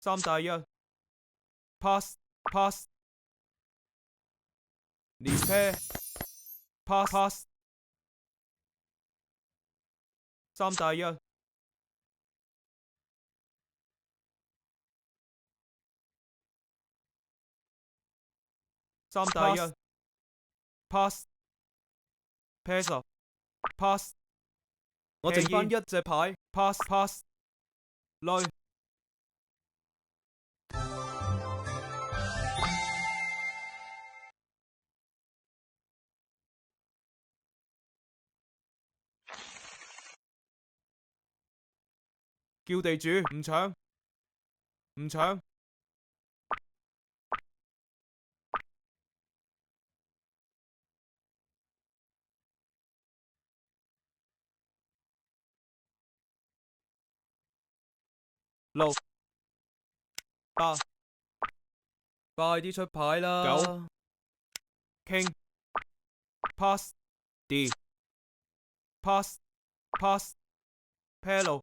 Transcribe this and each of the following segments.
三大一 pass pass 連 pair pass pass 三大一三大一 pass pass pass 我剩翻一隻牌 pass pass 累叫地主唔搶唔搶六八快啲出牌啦九 King pass D pass pass pair 六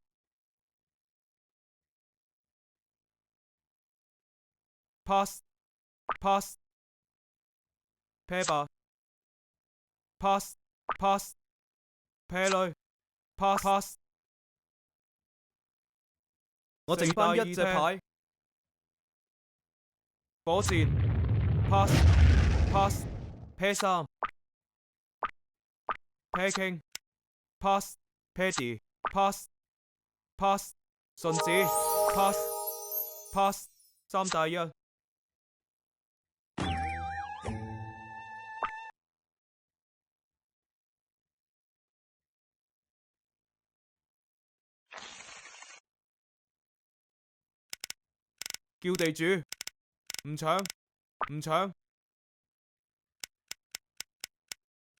pass pass pair 八 pass pass pair 女 pass pass 我剩翻一隻牌火箭 pass pass pair 三 pair king pass pair D pass pass 順子 pass pass 三大一叫地主唔搶唔搶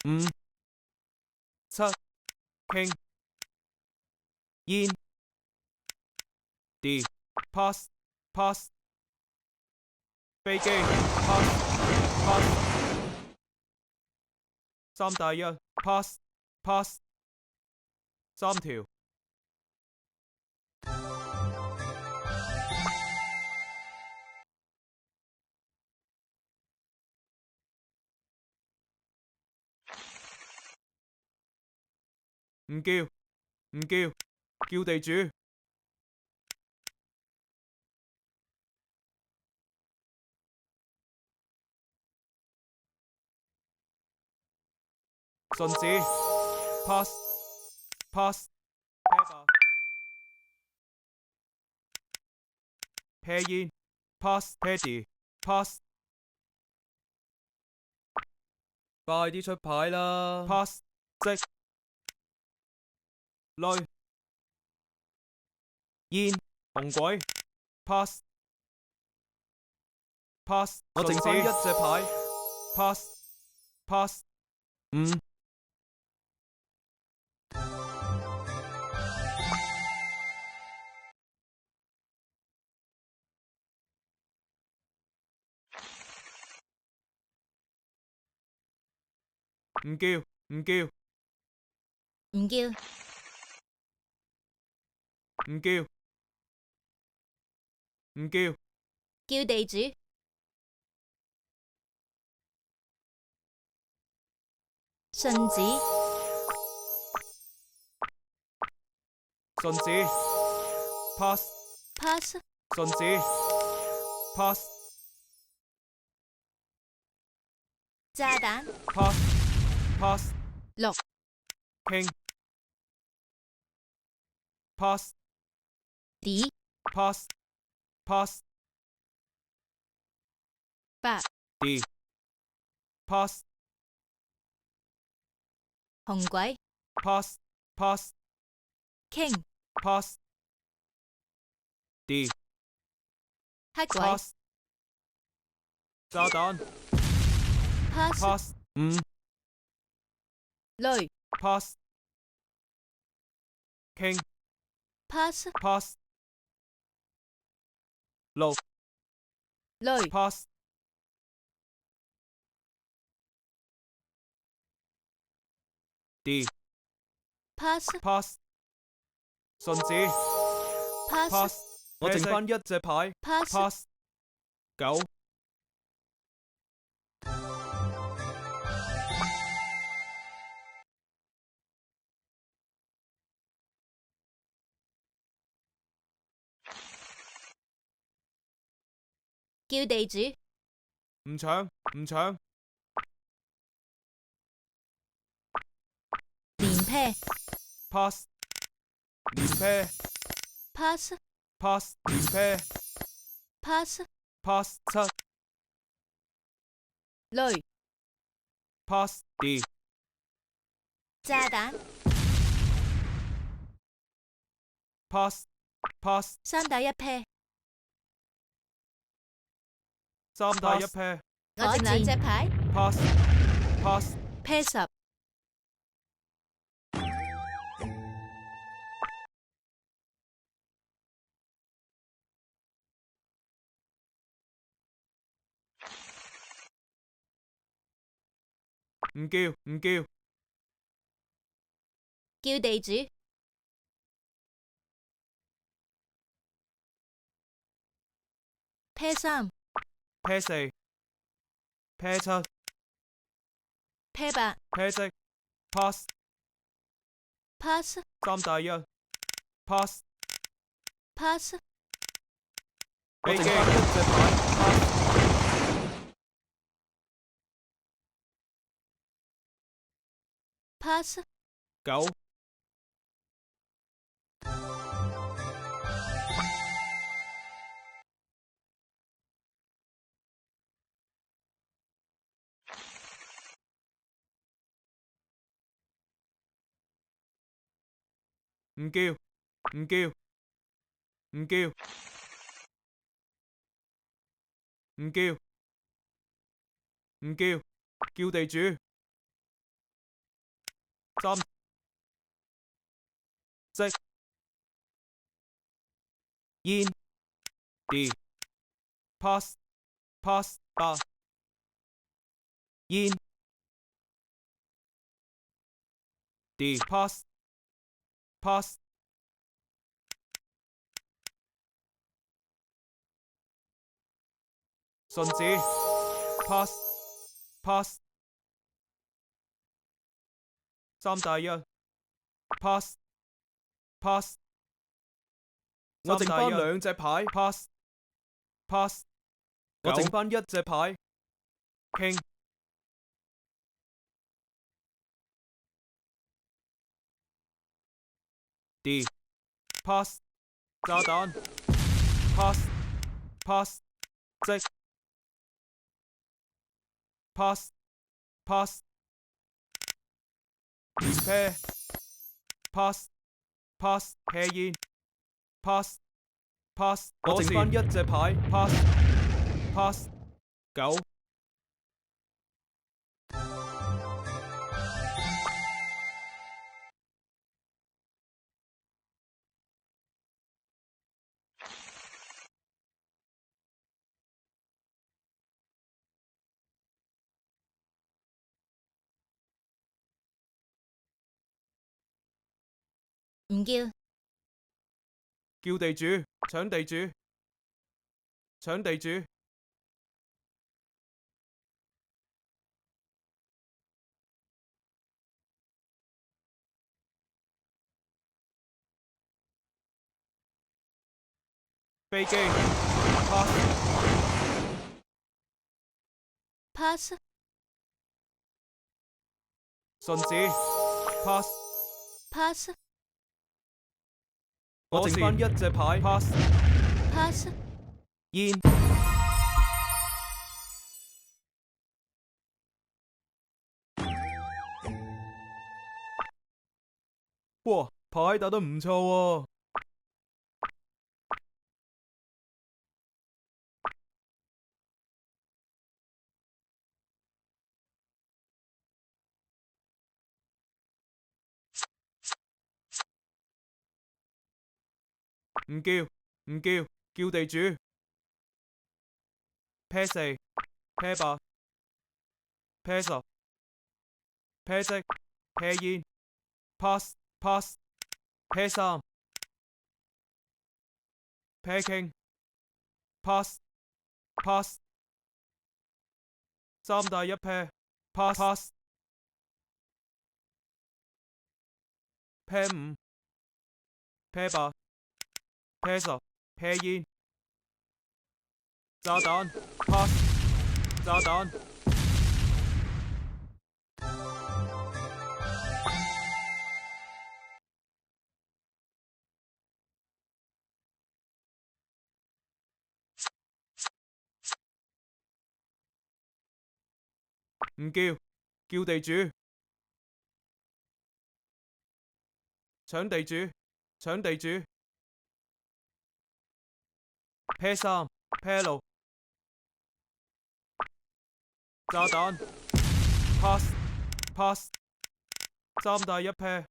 五七 King 煙 D pass pass 飛機 pass pass 三大一 pass pass 三條唔叫唔叫叫地主順子 pass pass pair 八 pair 煙 pass pair D pass 快啲出牌啦 pass 即累煙紅鬼 pass pass 我剩翻一隻牌 pass pass 五唔叫唔叫唔叫唔叫唔叫叫地主順子順子 pass pass 順子 pass 炸彈 pass pass 六 King pass D pass pass 八 D pass 紅鬼 pass pass King pass D 黑鬼 pass 炸彈 pass pass 五雷 pass King pass pass 六雷 pass D pass pass 順子 pass pass 我剩翻一隻牌 pass pass 9叫地主唔搶唔搶連啤 pass 連啤 pass pass 連啤 pass pass 7雷 pass D 炸彈 pass pass 三打一啤， 3打1啤我剩兩隻牌， pass pass 啤十唔叫唔叫叫地主啤三啤4啤7啤八啤6 pass pass 3打1 pass pass 飛機一隻牌 pass pass 9唔叫唔叫唔叫唔叫唔叫叫地主3色煙 D pass pass 8煙 D pass pass 順子 pass pass 3打1 pass pass 我剩翻兩隻牌 pass pass 我剩翻一隻牌 king D pass 炸彈 pass pass 即 pass pass 連啤 pass pass 啤煙 pass pass 我剩翻一隻牌 pass pass 9唔叫叫地主搶地主搶地主飛機 pass pass 順子 pass pass 我剩翻一隻牌 pass pass 煙哇牌打得唔錯喎唔叫唔叫叫地主啤4啤8啤10啤6啤煙 pass pass 啤3 Peking pass pass 三大一 pair pass pass pair 5 pair 8 pair 10 pair 煙炸彈 pass 炸彈唔叫，叫地主，搶地主，搶地主，pair 3 pair 6炸彈 pass pass 三大一 pair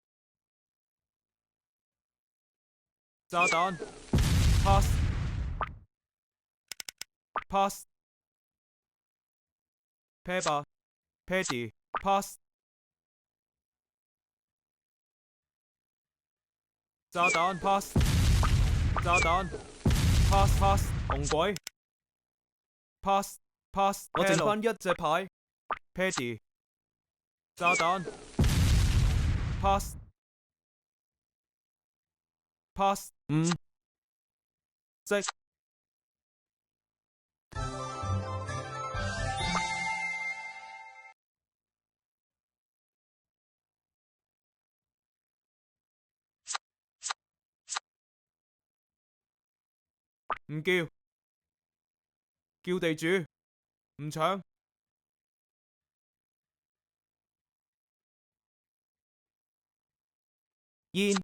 炸彈 pass pass pair 8 pair D pass 炸彈 pass 炸彈 pass pass 紅鬼 pass pass 我剩返一隻牌 pair D 炸彈 pass pass 5即唔叫，叫地主，唔搶。煙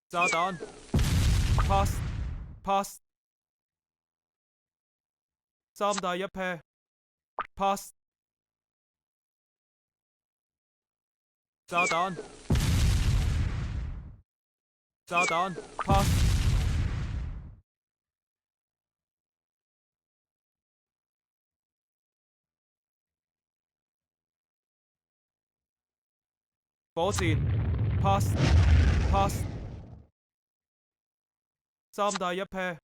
炸彈 pass pass 三大一 pair pass 炸彈炸彈 pass 火箭 pass pass 三大一 pair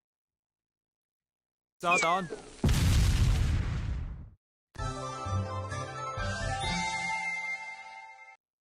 炸彈